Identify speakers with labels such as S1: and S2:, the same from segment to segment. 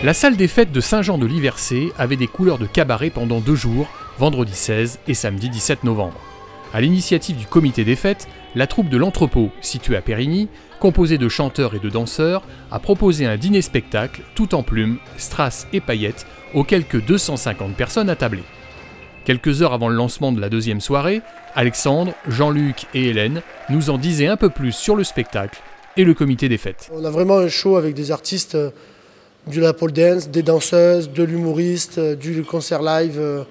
S1: La salle des fêtes de Saint-Jean-de-Liversay avait des couleurs de cabaret pendant 2 jours, vendredi 16 et samedi 17 novembre. À l'initiative du comité des fêtes, la troupe de l'Entrepôt, située à Périgny, composée de chanteurs et de danseurs, a proposé un dîner-spectacle tout en plumes, strass et paillettes aux quelques 250 personnes attablées. Quelques heures avant le lancement de la deuxième soirée, Alexandre, Jean-Luc et Hélène nous en disaient un peu plus sur le spectacle et le comité des fêtes.
S2: On a vraiment un show avec des artistes du la pole dance, des danseuses, de l'humoriste, du concert live.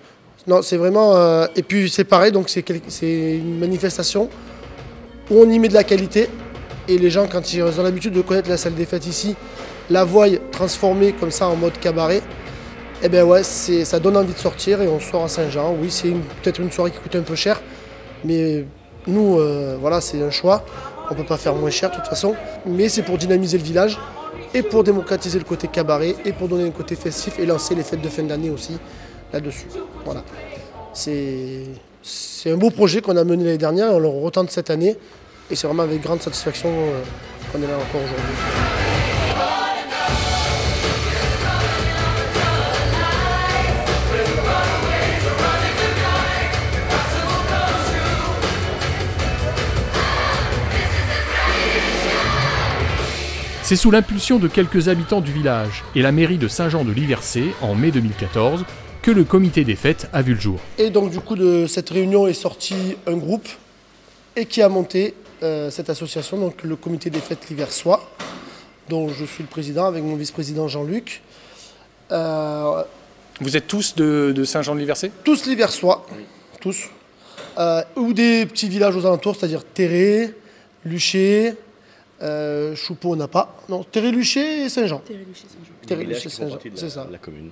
S2: Non, c'est vraiment... et puis c'est pareil, donc c'est une manifestation où on y met de la qualité. Et les gens, quand ils ont l'habitude de connaître la salle des fêtes ici, la voient transformée comme ça en mode cabaret, et bien ouais, ça donne envie de sortir et on sort à Saint-Jean. Oui, c'est peut-être une soirée qui coûte un peu cher, mais nous, voilà, c'est un choix. On ne peut pas faire moins cher de toute façon, mais c'est pour dynamiser le village et pour démocratiser le côté cabaret et pour donner un côté festif et lancer les fêtes de fin d'année aussi là-dessus. Voilà. C'est un beau projet qu'on a mené l'année dernière et on le retente cette année. Et c'est vraiment avec grande satisfaction qu'on est là encore aujourd'hui.
S1: C'est sous l'impulsion de quelques habitants du village et la mairie de Saint-Jean-de-Liversay, en mai 2014, que le comité des fêtes a vu le jour.
S2: Et donc du coup de cette réunion est sorti un groupe et qui a monté cette association, donc le comité des fêtes Liversois, dont je suis le président avec mon vice-président Jean-Luc.
S1: Vous êtes tous de Saint-Jean-de-Liversay ?
S2: Tous Liversois, oui. Tous. Ou des petits villages aux alentours, c'est-à-dire Terré, Luché, Choupeau on n'a pas. Non, Terré, Luché et Saint-Jean.
S3: Terré, Luché, Saint-Jean, c'est ça. La commune.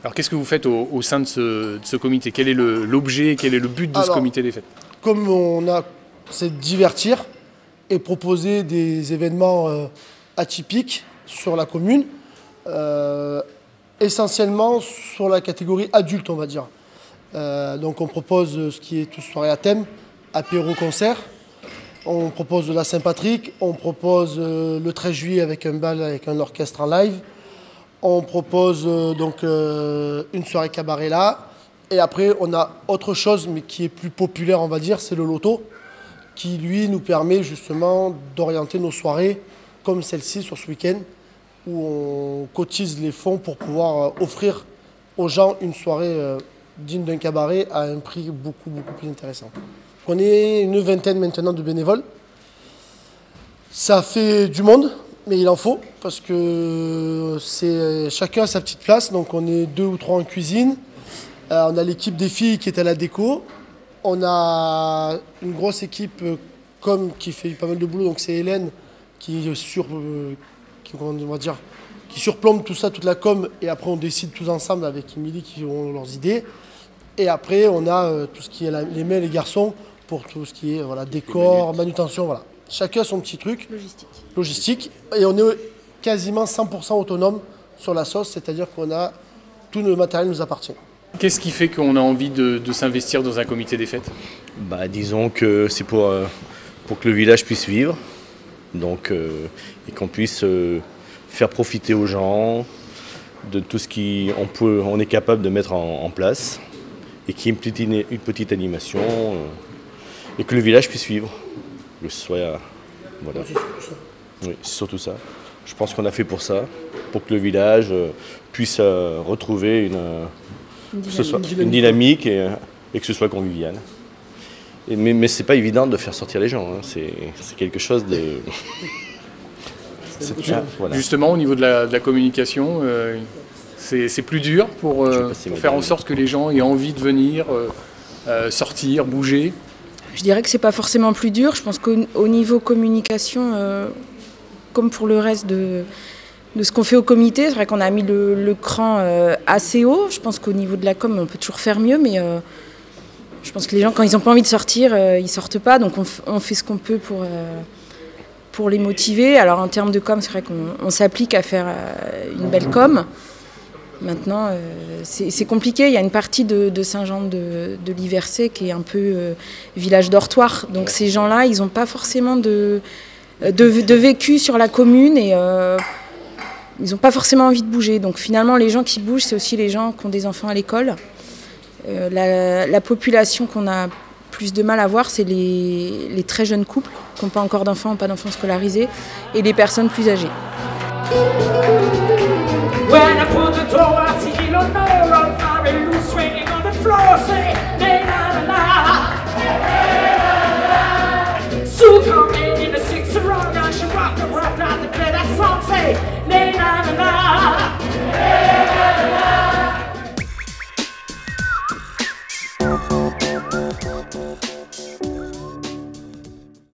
S1: Alors qu'est-ce que vous faites au sein de ce comité ? Quel est l'objet, quel est le but de ce comité des fêtes ?
S2: Comme on a, c'est de divertir et proposer des événements atypiques sur la commune, essentiellement sur la catégorie adulte, on va dire. Donc on propose ce qui est toute soirée à thème, apéro-concert. On propose de la Saint-Patrick, on propose le 13 juillet avec un bal avec un orchestre en live. On propose donc une soirée cabaret là. Et après, on a autre chose, mais qui est plus populaire, on va dire, c'est le loto, qui lui nous permet justement d'orienter nos soirées comme celle-ci sur ce week-end, où on cotise les fonds pour pouvoir offrir aux gens une soirée digne d'un cabaret à un prix beaucoup plus intéressant. On est une vingtaine maintenant de bénévoles. Ça fait du monde, mais il en faut, parce que chacun a sa petite place. Donc on est 2 ou 3 en cuisine. On a l'équipe des filles qui est à la déco. On a une grosse équipe qui fait pas mal de boulot. Donc c'est Hélène qui surplombe tout ça, toute la com. Et après on décide tous ensemble avec Émilie qui ont leurs idées. Et après on a tout ce qui est les mails, les garçons, pour tout ce qui est décor, manutention, voilà. Chacun a son petit truc. Logistique. Et on est quasiment 100% autonome sur la sauce, c'est-à-dire qu'on a tout le matériel nous appartient.
S1: Qu'est-ce qui fait qu'on a envie de s'investir dans un comité des fêtes ?
S3: Disons que c'est pour que le village puisse vivre, donc, et qu'on puisse faire profiter aux gens de tout ce qu'on est capable de mettre en place, et qu'il y ait une petite animation, et que le village puisse vivre. Que ce soit, voilà. Oui, c'est surtout ça. Je pense qu'on a fait pour ça, pour que le village puisse retrouver une dynamique et que ce soit convivial. Mais c'est pas évident de faire sortir les gens, hein. C'est quelque chose de...
S1: Voilà. Justement, au niveau de la communication, c'est plus dur pour faire en sorte que les gens aient envie de venir, sortir, bouger.
S4: Je dirais que c'est pas forcément plus dur. Je pense qu'au niveau communication, comme pour le reste de ce qu'on fait au comité, c'est vrai qu'on a mis le cran assez haut. Je pense qu'au niveau de la com, on peut toujours faire mieux, mais je pense que les gens, quand ils n'ont pas envie de sortir, ils sortent pas. Donc on fait ce qu'on peut pour les motiver. Alors en termes de com, c'est vrai qu'on s'applique à faire une belle com. Maintenant, c'est compliqué. Il y a une partie de Saint-Jean-de-Liversay qui est un peu village dortoir. Donc ces gens-là, ils n'ont pas forcément de vécu sur la commune et ils n'ont pas forcément envie de bouger. Donc finalement, les gens qui bougent, c'est aussi les gens qui ont des enfants à l'école. La population qu'on a plus de mal à voir, c'est les très jeunes couples qui n'ont pas encore d'enfants, pas d'enfants scolarisés, et les personnes plus âgées.